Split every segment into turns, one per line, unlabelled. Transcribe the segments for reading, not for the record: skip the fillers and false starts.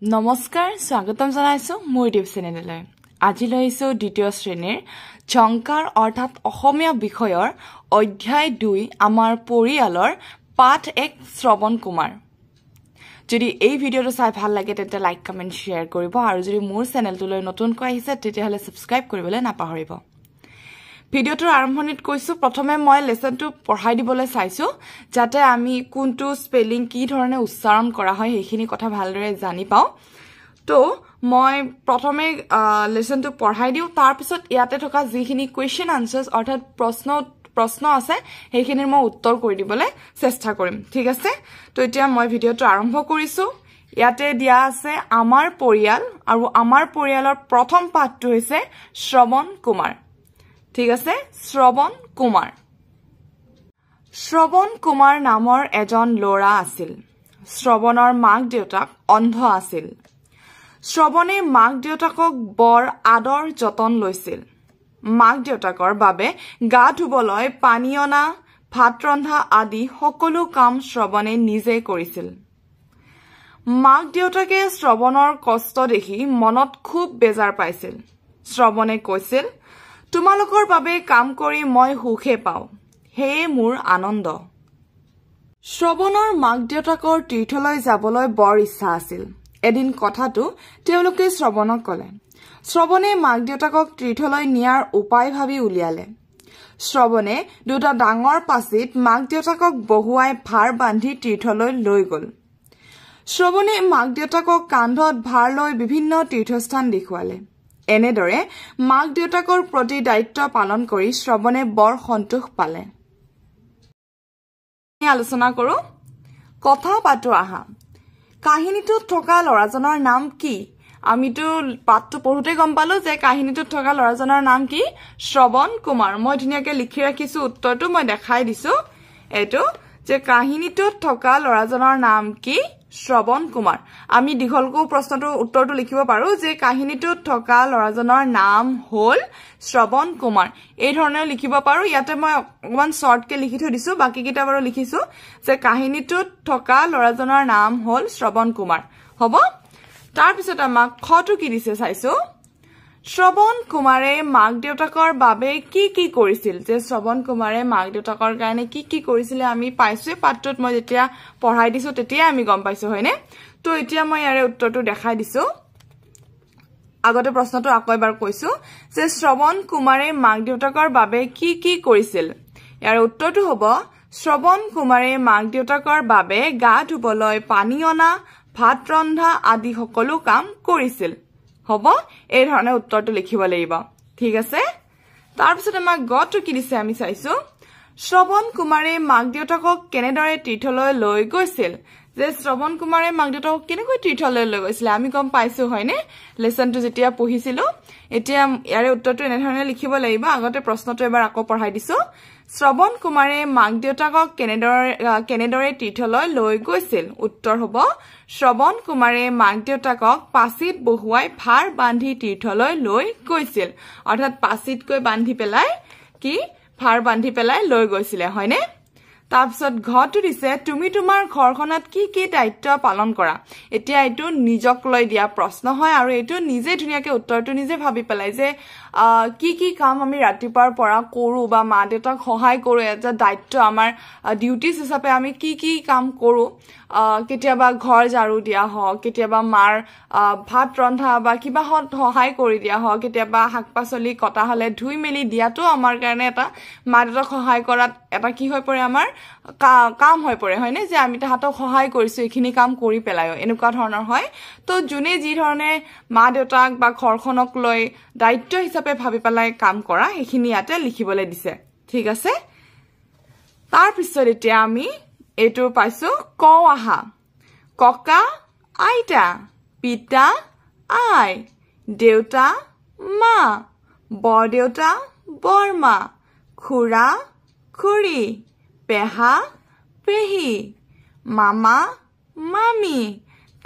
নমস্কাৰ স্বাগতম জনাইছো মোৰ ইউটিউব চেনেললৈ আজি লৈছো দ্বিতীয় শ্ৰেণীৰ ঝংকাৰ অৰ্থাৎ অসমীয়া বিষয়ৰ অধ্যায় 2 আমাৰ পৰিয়ালৰ পাঠ 1 শ্ৰৱণ কুমাৰ যদি এই ভিডিওটো চাই ভাল লাগে তেন্তে লাইক কমেন্ট শেয়াৰ কৰিব আৰু যদি মোৰ চেনেলটোলৈ নতুনকৈ আহিছে তেতিয়াহলে সাবস্ক্ৰাইব কৰিবলৈ নাপাহৰিব ভিডিওটোৰ আৰম্ভণিত কৈছো প্ৰথমে মই লেসনটো পঢ়াই দিবলৈ চাইছো যাতে আমি কোনটো স্পেলিং কি ধৰণে উচ্চাৰণ কৰা হয় হেখিনি কথা ভালদৰে জানি পাও তো মই প্ৰথমে লেসনটো পঢ়াই দিও তাৰ পিছত ইয়াতে থকা যিখিনি কোৱেশ্চন আনসাৰ্স অৰ্থাৎ প্ৰশ্ন আছে হেখিনিৰ মই উত্তৰ কৰি দিবলৈ চেষ্টা কৰিম ঠিক আছে তো এতিয়া মই ভিডিওটো আৰম্ভ কৰিছো ইয়াতে দিয়া আছে আমাৰ পৰিয়াল আৰু আমাৰ পৰিয়ালৰ প্ৰথম পাঠটো হৈছে শ্ৰৱণ কুমাৰ ঠিক আছে শ্ৰৱণ কুমাৰ নামৰ এজন ল'ৰা আছিল শ্ৰৱণৰ মাক দেউতাক অন্ধ আছিল শ্ৰৱণে মাক দেউতাকক বৰ আদৰ যতন লৈছিল মাক দেউতাকৰ বাবে গা ধুবলৈ পানী অনা ভাত ৰন্ধা আদি সকলো কাম শ্ৰৱণে নিজে কৰিছিল মাক দেউতাকে শ্ৰৱণৰ কষ্ট দেখি মনত খুব বেজাৰ পাইছিল শ্ৰৱণে কৈছিল তোমালোকৰ বাবে কাম কৰি মই সুখে পাও হে মোৰ আনন্দ শ্ৰৱণৰ মাক দেউতাকৰ তীৰ্থলৈ যাবলৈ বৰ ইচ্ছা আছিল এদিন কথাটো তেওঁলোকে শ্ৰৱণক ক'লে শ্ৰৱণে মাক দেউতাকক তীৰ্থলৈ নিয়াৰ উপায় ভাবি উলিয়ালে শ্ৰৱণে দুটা ডাঙৰ পাচিত মাক দেউতাকক বহুৱাই ভাৰ বান্ধি তীৰ্থলৈ লৈ গ'ল শ্ৰৱণে মাক দেউতাকক কান্ধত ভাৰ লৈ বিভিন্ন তীৰ্থস্থান দেখুৱালে এনেদৰে মাক দেউতাকৰ প্ৰতি দায়িত্ব পালন কৰি শ্ৰৱণে বৰ সন্তোষ পালে আলোচনা কৰো কথা পাতো আহা কাহিনীটোত থকা ল'ৰাজনৰ নাম কি আমিতো পাঠটো পঢ়োতে গম পালো যে কাহিনীটোত থকা ল'ৰাজনৰ নাম কি শ্ৰৱণ কুমাৰ মই ধুনিয়াকৈ লিখি ৰাখিছো উত্তৰটো মই দেখাই দিছো এটো যে কাহিনীটোত থকা ল'ৰাজনৰ নাম কি শ্ৰৱণ কুমাৰ আমি দীঘলকৈ প্ৰশ্নটো উত্তৰটো লিখিব পাৰো যে কাহিনীটোত থকা ল'ৰাজনৰ নাম হ'ল শ্ৰৱণ কুমাৰ এই ধৰণে লিখিব পাৰো ইয়াতে মই অকমান শৰ্টকে লিখি থৈ দিছো বাকি কিটা বাৰু লিখিছো যে কাহিনীটোত থকা ল'ৰাজনৰ নাম হ'ল শ্ৰৱণ কুমাৰ হ'ব তাৰ পিছত আমাক খটো কি দিছে চাইছো শ্ৰৱণ কুমাৰে মাক দেউতাকৰ বাবে কি কি কৰিছিল যে শ্ৰৱণ কুমাৰে মাক দেউতাকৰ কাৰণে কি কি কৰিছিল আমি পাইছো পাঠটোত মই যেতিয়া পঢ়াই দিছো তেতিয়া আমি গম পাইছো হয়নে তো এতিয়া মই ইয়াৰে উত্তৰটো দেখাই দিছো আগতে প্ৰশ্নটো আকৌ এবাৰ কৈছো যে শ্ৰৱণ কুমাৰে মাক দেউতাকৰ বাবে কি কি কৰিছিল ইয়াৰ উত্তৰটো হ'ব শ্ৰৱণ কুমাৰে মাক দেউতাকৰ বাবে গা ধুবলৈ পানী অনা ভাত ৰন্ধা আদি সকলো কাম কৰিছিল হ'ব এই ধৰণে উত্তৰটো লিখিব লাগিব ঠিক আছে তাৰ পিছত আমাক গটো কি দিছে আমি চাইছো শ্ৰৱণ কুমাৰে মাক দেউতাকক কেনেদৰে তীৰ্থলৈ লৈ গৈছিল যে শ্ৰৱণ কুমাৰে মাক দেউতাকক কেনেকৈ তীৰ্থলৈ লৈ গৈছিল আমি গম পাইছো হয়নে লেসনটো যেতিয়া পঢ়িছিলো এতিয়া ইয়াৰে উত্তৰটো এনে ধৰণে লিখিব লাগিব আগতে প্ৰশ্নটো এবাৰ আকৌ পঢ়াই দিছো শ্ৰৱণ কুমাৰে মাক দেউতাকক কেনেদৰে তীৰ্থলৈ লৈ গৈছিল উত্তৰ হ'ব শ্ৰৱণ কুমাৰে মাক দেউতাকক পাচিত বহুৱাই ভাৰ বান্ধি তীৰ্থলৈ লৈ গৈছিল অৰ্থাৎ পাচিতকৈ বান্ধি পেলাই কি ভাৰ বান্ধি পেলাই লৈ গৈছিল হয়নে তাৰপিছত ঘটো দিছে তুমি তোমাৰ ঘৰখনত কি কি দায়িত্ব পালন কৰা এতিয়া এটো নিজক লৈ দিয়া প্ৰশ্ন হয় আৰু এটো নিজে ধুনিয়াকৈ উত্তৰটো নিজে ভাবি পেলাই যে কি কি কাম আমি ৰাতিপুৱাৰ পৰা কৰো বা মা দেউতাক সহায় কৰো এটা দায়িত্ব আমাৰ ডিউটিজ হিচাপে আমি কি কি কাম কৰো কেতিয়াবা ঘৰ ঝাৰু দিয়া হয় কেতিয়াবা মাৰ ভাত ৰন্ধা বা কিবা সহায় কৰি দিয়া হয় কেতিয়াবা শাকপাচলি কটা হলে ধুই মেলি দিয়াটো আমাৰ কাৰণে এটা মা দেউতাক সহায় কৰাত এটা কি হৈ পৰে আমাৰ কাম হৈ পৰে হয়নে যে আমি তাহাতক সহায় কৰিছো এখিনি কাম কৰি পেলায়ো এনেকুৱা ধৰণৰ হয় তো জুনে যি ধৰণে মা দেউতাক বা ঘৰখনক লৈ দায়িত্ব হিচাপে ভাবি পেলাই কাম কৰা এখিনি ইয়াতে লিখিবলৈ দিছে ঠিক আছে তাৰ পিছত এতিয়া আমি এটো পাইছো ক আহা ককা আইতা পিতা আই দেউতা মা বৰদেউতা বৰমা খুৰা খুৰী পেহা পেহী মামা মামী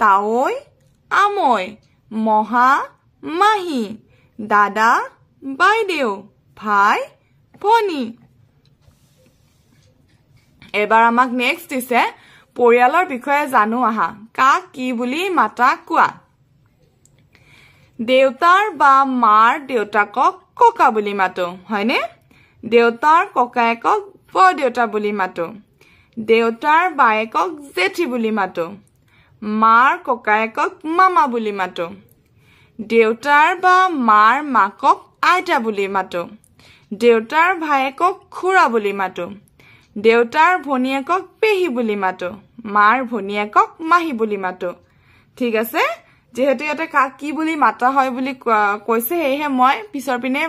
তাৱৈ আমৈ মহা মাহী দাদা বাইদেউ ভাই ভনী এবাৰ আমাক নেক্সট দিছে পৰিয়ালৰ বিষয়ে জানো আহা কাক কি বুলি মাতা কোৱা দেউতাৰ বা মাৰ দেউতাকক ককা বুলি মাতো হয়নে দেউতাৰ ককায়েকক বৰদেউতা বুলি মাতো দেউতাৰ বায়েকক জেঠি বুলি মাতো মাৰ ককায়েকক মামা বুলি মাতো দেউতাৰ বা মাৰ মাকক আইতা বুলি মাতো দেউতাৰ ভায়েকক খুৰা বুলি মাতো দেউতাৰ ভনীয়েকক পেহী বুলি মাতো মাৰ ভনীয়েকক মাহী বুলি মাতো ঠিক আছে যেহেতু ইয়াতে কাক কি বুলি মাতা হয় বুলি কৈছে হেহে মই পিছৰ পিনে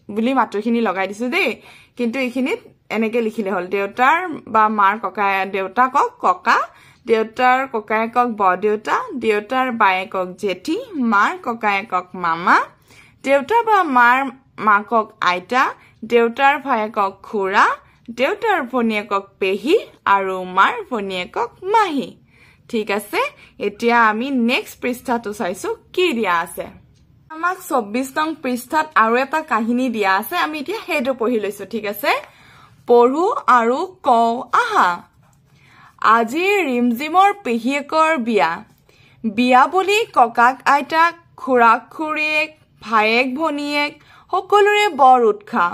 বুলি মাতোখিনি লগাই দিছো দেই কিন্তু এইখিনিত এনেকে লিখিলে হল দেউতাৰ বা মাৰ দেউতাকক ককা দেউতাৰ ককায়েকক বৰদেউতা দেউতাৰ বায়েকক জেঠি মাৰ ককায়েকক মামা দেউতা বা মাৰ মাকক আইতা দেউতাৰ ভায়েকক খুৰা দেউতাৰ ভনীয়েকক পেহী আৰু মাৰ ভনীয়েকক মাহী ঠিক আছে এতিয়া আমি নেক্সট পৃষ্ঠাটো চাইছো কি দিয়া আছে আমাক 24 নং পৃষ্ঠাত আৰু এটা কাহিনী দিয়া আছে আমি এতিয়া হেটো পঢ়ি লৈছো ঠিক আছে পঢ়ু আৰু কও আহা আজি ৰিমজিমৰ পেহীয়েকৰ বিয়া বুলি ককাক আইতাক খুৰাক খুৰীয়েক ভায়েক ভনীয়েক সকলোৰে বৰ উৎসাহ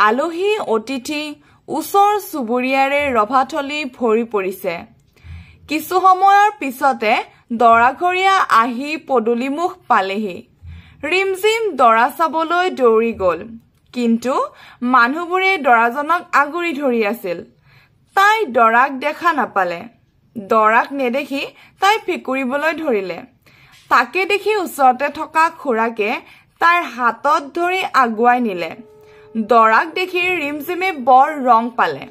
আলহী অতিথি ওচৰ চুবুৰীয়াৰে ৰভাথলী ভৰি পৰিছে কিছু সময়ৰ পিছতে দৰাঘৰীয়া আহি পদুলিমুখ পালেহি ৰিমজিম দৰা চাবলৈ দৌৰি গল কিন্তু মানুহবোৰে দৰাজনক আগুৰি ধৰি আছিল তাই দৰাক দেখা নাপালে দৰাক নেদেখি তাই ফিকুৰিবলৈ ধৰিলে তাকে দেখি ওচৰতে থকা খুৰাকে তাইৰ হাতত ধৰি আগুৱাই নিলে দৰাক দেখি ৰিমজিমে বৰ ৰং পালে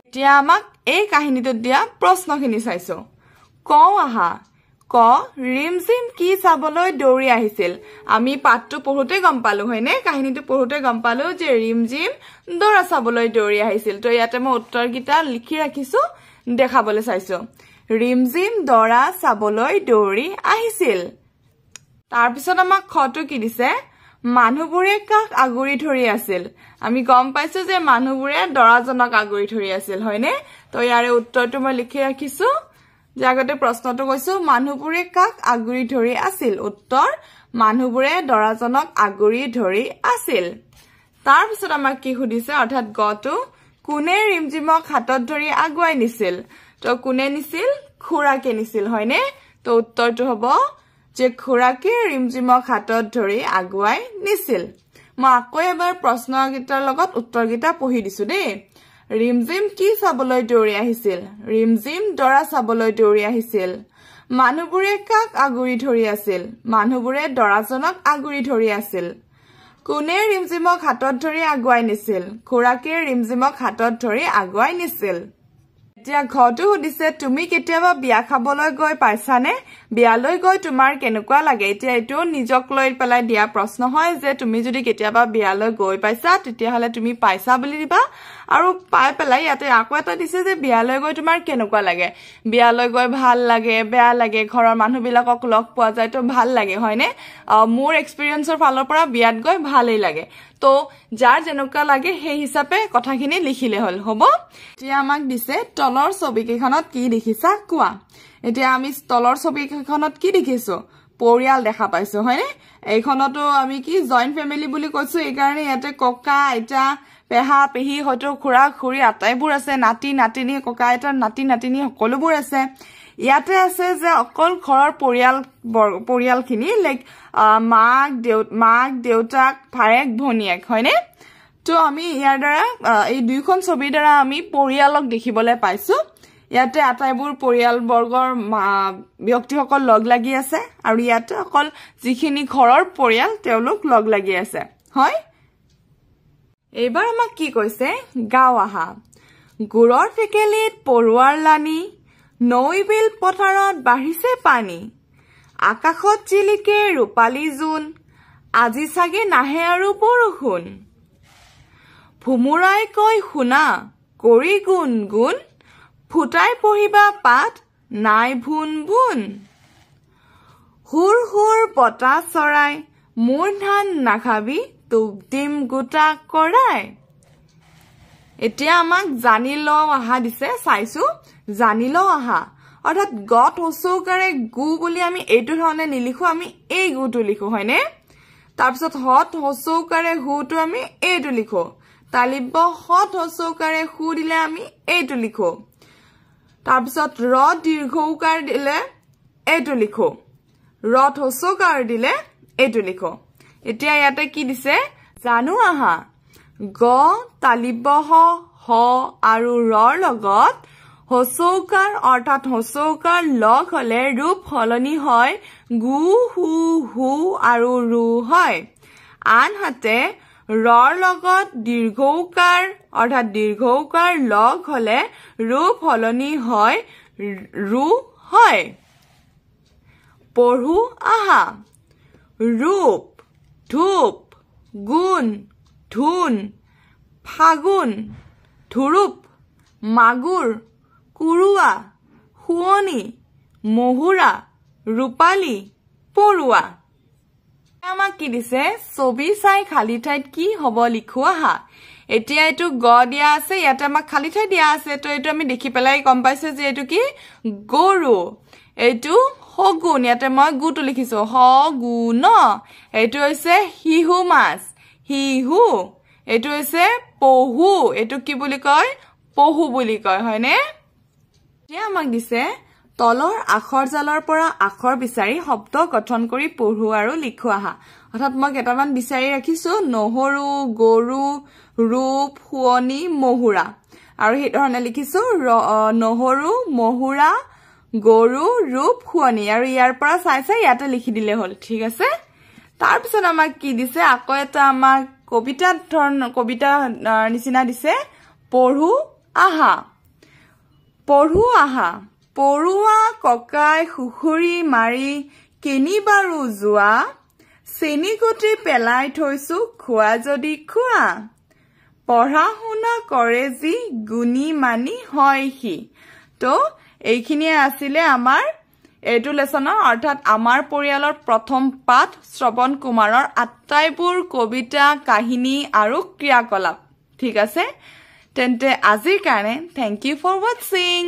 এতিয়া আমাক এই কাহিনীটোত দিয়া প্ৰশ্নখিনি চাইছো কও আহা ক ৰিমজিম কি চাবলৈ দৌৰি আহিছিল আমি পাঠটো পঢ়োতে গম পালো হয়নে কাহিনীটো পঢ়োতে গম পালো যে ৰিমজিম দৰা চাবলৈ দৌৰি আহিছিল তো ইয়াতে মই উত্তৰকিটা লিখি ৰাখিছো দেখাবলৈ চাইছো ৰিমজিম দৰা চাবলৈ দৌৰি আহিছিল তাৰ পিছত আমাক খটো কি দিছে মানুহবোৰে কাক আগুৰি ধৰি আছিল আমি গম পাইছো যে মানুহবোৰে দৰাজনক আগুৰি ধৰি আছিল হয়নে তো ইয়াৰে উত্তৰটো মই লিখি ৰাখিছো জাগতে প্ৰশ্নটো কৈছো মানুহবোৰে কাক আগুৰি ধৰি আছিল উত্তৰ মানুহবোৰে দৰাজনক আগুৰি ধৰি আছিল তাৰ পিছত আমাক কি সুধিছে অৰ্থাৎ গটো কোনে ৰিমজিমক হাতত ধৰি আগুৱাই নিছিল তো কোনে নিছিল খুৰাকে নিছিল হয়নে তো উত্তৰটো হ'ব যে খুৰাকে ৰিমজিমক হাতত ধৰি আগুৱাই নিছিল মই আকৌ এবাৰ প্ৰশ্নকেইটাৰ লগত উত্তৰকেইটা পঢ়ি দিছো দেই ৰিমজিম কি চাবলৈ দৌৰি আহিছিল ৰিমজিম দৰা চাবলৈ দৌৰি আহিছিল মানুহবোৰে কাক আগুৰি ধৰি আছিল মানুহবোৰে দৰাজনক আগুৰি ধৰি আছিল কোনে ৰিমজিমক হাতত ধৰি আগুৱাই নিছিল খুৰাকে ৰিমজিমক হাতত ধৰি আগুৱাই নিছিল এতিয়া ঘৰটো সুধিছে তুমি কেতিয়াবা বিয়া খাবলৈ গৈ পাইছানে বিয়ালৈ গৈ তোমাৰ কেনেকুৱা লাগে এতিয়া এটো নিজক লৈ পেলাই দিয়া প্ৰশ্ন হয় যে তুমি যদি কেতিয়াবা বিয়ালৈ গৈ পাইছা তেতিয়া হলে তুমি পাইছা বুলি দিবা আৰু পাই পেলাই ইয়াতে আকৌ এটা দিছে যে বিয়ালৈ গৈ তোমাৰ কেনেকুৱা লাগে বিয়ালৈ গৈ ভাল লাগে বেয়া লাগে ঘৰৰ মানুহবিলাকক লগ পোৱা যায় তো ভাল লাগে হয়নে মোৰ এক্সপেৰিয়েন্সৰ ফালৰ পৰা বিয়াত গৈ ভালেই লাগে তো যাৰ যেনেকুৱা লাগে সেই হিচাপে কথাখিনি লিখিলে হল হ'ব এতিয়া আমাক দিছে তলৰ ছবিকেখনত কি দেখিছা কোৱা এতিয়া আমি তলৰ ছবিকেখনত কি দেখিছো পৰিয়াল দেখা পাইছো হয়নে এইখনতো আমি কি জয়েন্ট ফ্যামিলি বুলি কৈছো এই কাৰণে ইয়াতে ককা আইতা পেহা পেহী হয়তো খুৰা খুৰী আটাইবোৰ আছে নাতি নাতিনী ককা আইতাৰ নাতি নাতিনী সকলোবোৰ আছে ইয়াতে আছে যে অকল ঘৰৰ পৰিয়ালখিনি লাইক মাক দেউতাক ভায়েক ভনীয়েক হয়নে তো আমি ইয়াৰ দ্বাৰা এই দুইখন ছবিৰ দ্বাৰা আমি পৰিয়ালক দেখিবলৈ পাইছো ইয়াতে আটাইবোৰ পৰিয়াল বৰ্গৰ ব্যক্তিসকল লগ লাগি আছে আৰু ইয়াতে অকল যিখিনি ঘৰৰ পৰিয়াল তেওঁলোক লগ লাগি আছে হয় এইবাৰ আমাক কি কৈছে গাঁও আহা গুৰৰ টেকেলিত পৰুৱাৰ লানি নৈবিল পথাৰত বাঢ়িছে পানী আকাশত জিলিকে ৰূপালী জোন আজি চাগে নাহে আৰু বৰষুণ ভুমুৰাই কয় শুনা কৰি গুণ গুণ ফুটাই পঢ়িবা পাত নাই ভুন ভুন হুৰ হুৰ বতা চৰাই মোৰ ধান নাখাবি তোক দিম গোটা কৰাই এতিয়া আমাক জানি লও আহা দিছে চাইছো জানি লও আহা অৰ্থাৎ গত হচৌকাৰে গু বুলি আমি এইটো ধৰণে নিলিখো আমি এই গুটো লিখো হয়নে তাৰপিছত হত হচৌকাৰে হুটো আমি এইটো লিখো তালিব্য হত হচৌকাৰে হু দিলে আমি এইটো লিখো তাৰপিছত ৰ দীৰ্ঘৌকাৰ দিলে এইটো লিখো ৰত হচৌকাৰ দিলে এইটো লিখো এতিয়া ইয়াতে কি দিছে জানো আহা গ তালিব্য হ আৰু ৰৰ লগত হচৌকাৰ অৰ্থাৎ হচৌকাৰ লগ হলে ৰূপ সলনি হয় গু হু হু আৰু ৰু হয় আনহাতে ৰৰ লগত দীৰ্ঘৌকাৰ অৰ্থাৎ দীৰ্ঘৌকাৰ লগ হলে ৰূপ সলনি হয় ৰু হয় পঢ়ু আহা ৰূপ ধূপ গুণ ধুন ফাগুন ধুৰুপ মাগুৰ কুৰুৱা শুৱনি মহুৰা ৰূপালী পৰুৱা আমাক কি দিছে ছবি চাই খালি ঠাইত কি হ'ব লিখো আহা এতিয়া এইটো গ দিয়া আছে ইয়াতে আমাক খালি ঠাই দিয়া আছে তো এইটো আমি দেখি পেলাই গম পাইছো যে এইটো কি গৰু এইটো হগুন ইয়াতে মই গুটো লিখিছো হ গু ন এইটো হৈছে হিহু মাছ হিহু এইটো হৈছে পহু এইটো কি বুলি কয় পহু বুলি কয় হয়নে এতিয়া আমাক দিছে তলৰ আখৰ জালৰ পৰা আখৰ বিচাৰি শব্দ গঠন কৰি পঢ়ু আৰু লিখো আহা অৰ্থাৎ মই কেইটামান বিচাৰি ৰাখিছো নহৰু গৰু ৰূপ শুৱনি মহুৰা আৰু এই ধৰণে লিখিছো নহৰু মহুৰা গৰু ৰূপ শুৱনি আৰু ইয়াৰ পৰা চাই চাই ইয়াতে লিখি দিলে হ'ল ঠিক আছে তাৰ পিছত আমাক কি দিছে আকৌ এটা আমাক কবিতা নিচিনা দিছে পঢ়ু আহা পৰুৱা ককাই খুখুৰি মাৰি কেনিবাৰো যোৱা চেনিকটি পেলাই থৈছো খোৱা যদি খোৱা পঢ়া শুনা কৰে যি গুণী মানি হয় সি তো এইখিনিয়ে আছিলে আমাৰ এইটো লেসনৰ অৰ্থাৎ আমাৰ পৰিয়ালৰ প্ৰথম পাঠ শ্ৰৱণ কুমাৰৰ আটাইবোৰ কবিতা কাহিনী আৰু ক্ৰিয়াকলাপ ঠিক আছে তেন্তে আজিৰ কাৰণে থ্যাংক ইউ ফৰ ওয়াচিং